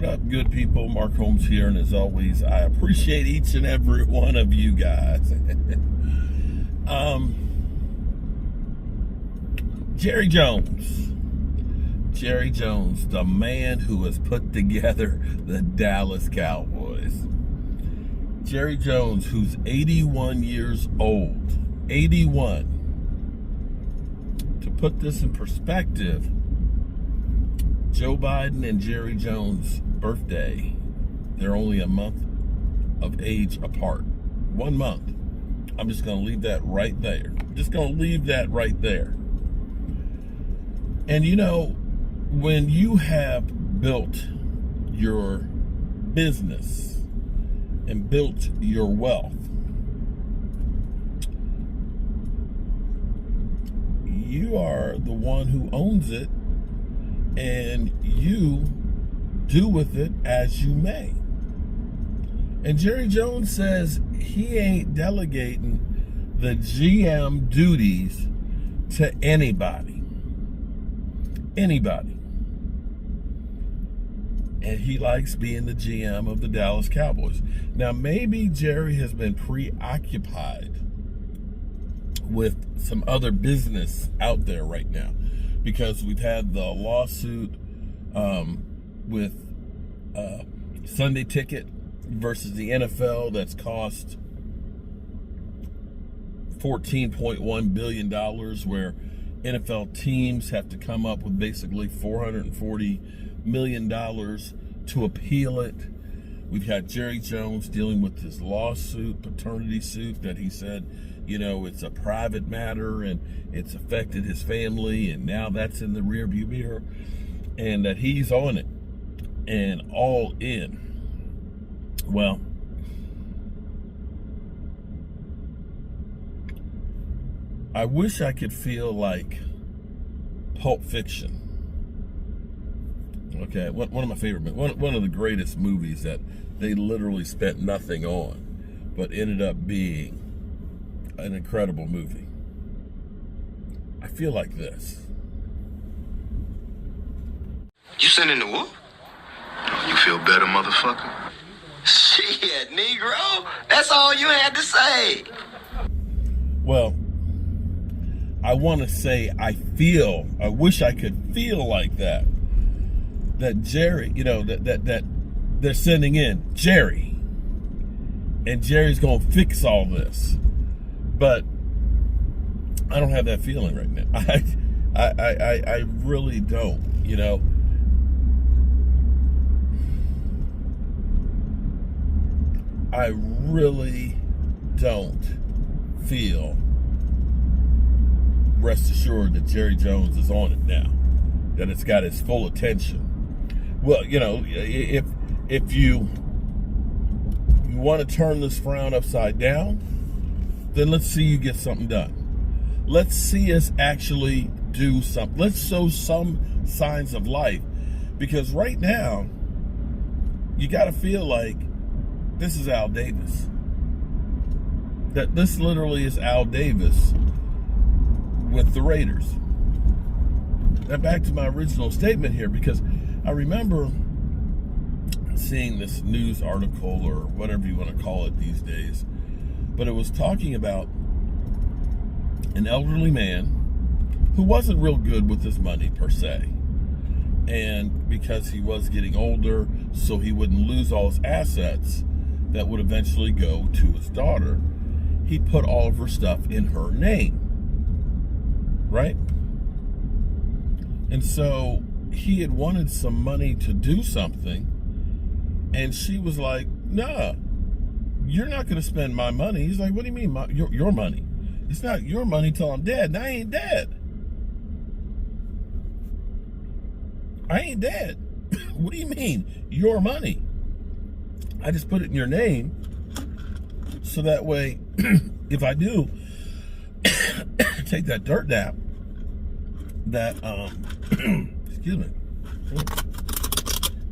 What up, good people? Mark Holmes here, and as always, I appreciate each and every one of you guys. Jerry Jones, the man who has put together the Dallas Cowboys. Jerry Jones, who's 81 years old. 81. To put this in perspective, Joe Biden and Jerry Jones' birthday, they're only a month of age apart. 1 month. I'm just going to leave that right there. And you know, when you have built your business and built your wealth, you are the one who owns it, and you do with it as you may. And Jerry Jones says he ain't delegating the GM duties to anybody. And he likes being the GM of the Dallas Cowboys. Now, maybe Jerry has been preoccupied with some other business out there right now, because we've had the lawsuit with Sunday Ticket versus the NFL that's cost $14.1 billion, where NFL teams have to come up with basically $440 million to appeal it. We've had Jerry Jones dealing with this lawsuit, paternity suit, that he said, you know, it's a private matter and it's affected his family, and now that's in the rearview mirror, and that he's on it and all in. Well, I wish I could feel like Pulp Fiction. Okay, one of my favorite, one of the greatest movies that they literally spent nothing on, but ended up being an incredible movie. I feel like this. You sending the whoop? You feel better, motherfucker? Shit, Negro. That's all you had to say. Well, I want to say I wish I could feel like that. That Jerry, you know, that they're sending in Jerry, and Jerry's going to fix all this. But I don't have that feeling right now. I really don't, you know. I really don't feel, rest assured, that Jerry Jones is on it now, that it's got his full attention. Well, you know, if you want to turn this frown upside down, then let's see you get something done. Let's see us actually do something. Let's show some signs of life, because right now you got to feel like this is Al Davis. That this literally is Al Davis with the Raiders. Now back to my original statement here, because I remember seeing this news article, or whatever you want to call it these days, but it was talking about an elderly man who wasn't real good with his money per se. And because he was getting older, so he wouldn't lose all his assets that would eventually go to his daughter, he put all of her stuff in her name, right? And so he had wanted some money to do something, and she was like, nah, you're not going to spend my money. He's like, what do you mean, your money? It's not your money till I'm dead, and I ain't dead. What do you mean, your money? I just put it in your name, so that way, if I do take that dirt nap, that, excuse me,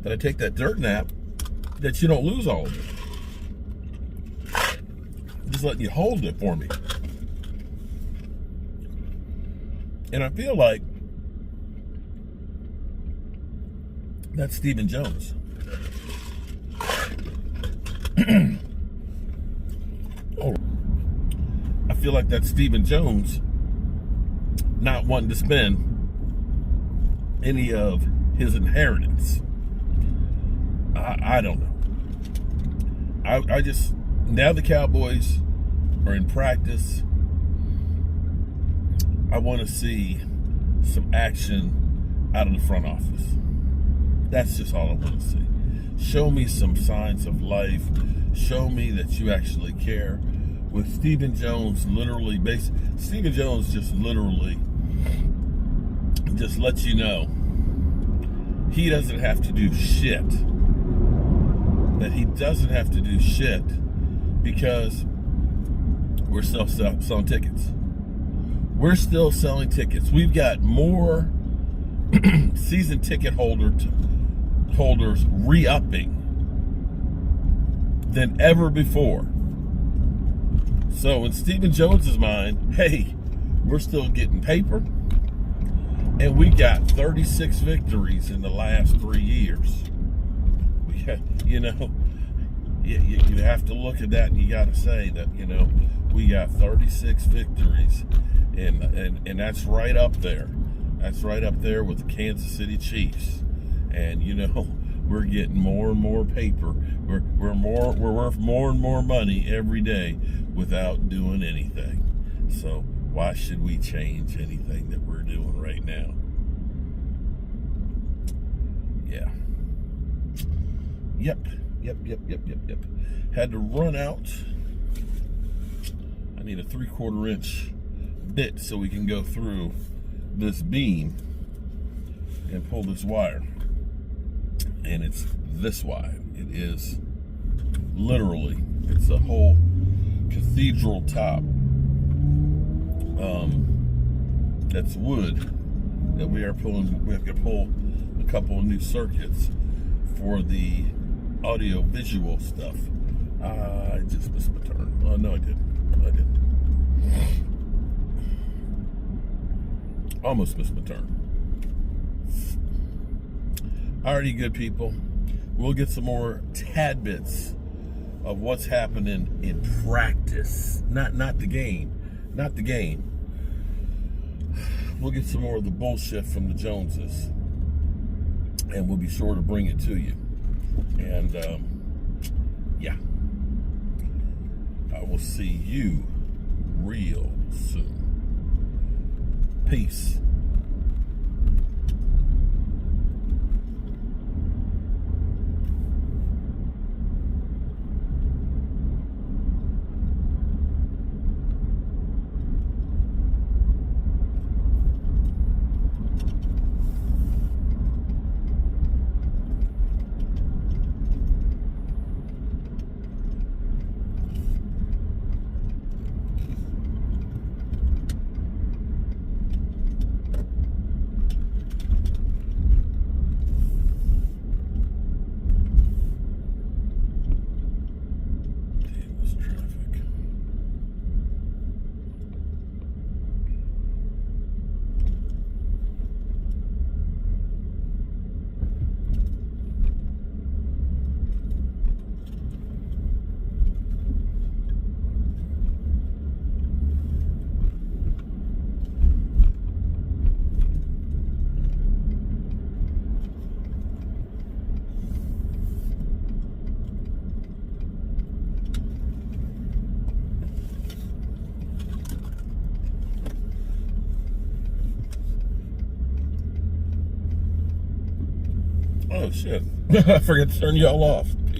that I take that dirt nap, that you don't lose all of it. I'm just letting you hold it for me. And I feel like that's Stephen Jones. Oh, I feel like that's Stephen Jones not wanting to spend any of his inheritance. I don't know. I just, now the Cowboys are in practice, I want to see some action out of the front office. That's just all I want to see. Show me some signs of life. Show me that you actually care. With Stephen Jones Stephen Jones just literally just lets you know he doesn't have to do shit. That he doesn't have to do shit because we're still selling tickets. We're still selling tickets. We've got more season ticket holders re-upping than ever before. So in Stephen Jones's mind, hey, we're still getting paper, and we got 36 victories in the last 3 years. We got, you have to look at that, and you got to say that, we got 36 victories, and that's right up there. That's right up there with the Kansas City Chiefs. And we're getting more and more paper. We're worth more and more money every day without doing anything. So why should we change anything that we're doing right now? Yeah. Yep. Had to run out. I need a 3/4 inch bit so we can go through this beam and pull this wire. And it's this wide. It is literally, it's a whole cathedral top. That's wood that we are pulling. We have to pull a couple of new circuits for the audio visual stuff. I just missed my turn. Oh, no, I didn't. Almost missed my turn. Alrighty, good people. We'll get some more tad bits of what's happening in practice. Not the game. Not the game. We'll get some more of the bullshit from the Joneses. And we'll be sure to bring it to you. And, yeah. I will see you real soon. Peace. Oh shit, I forgot to turn y'all off.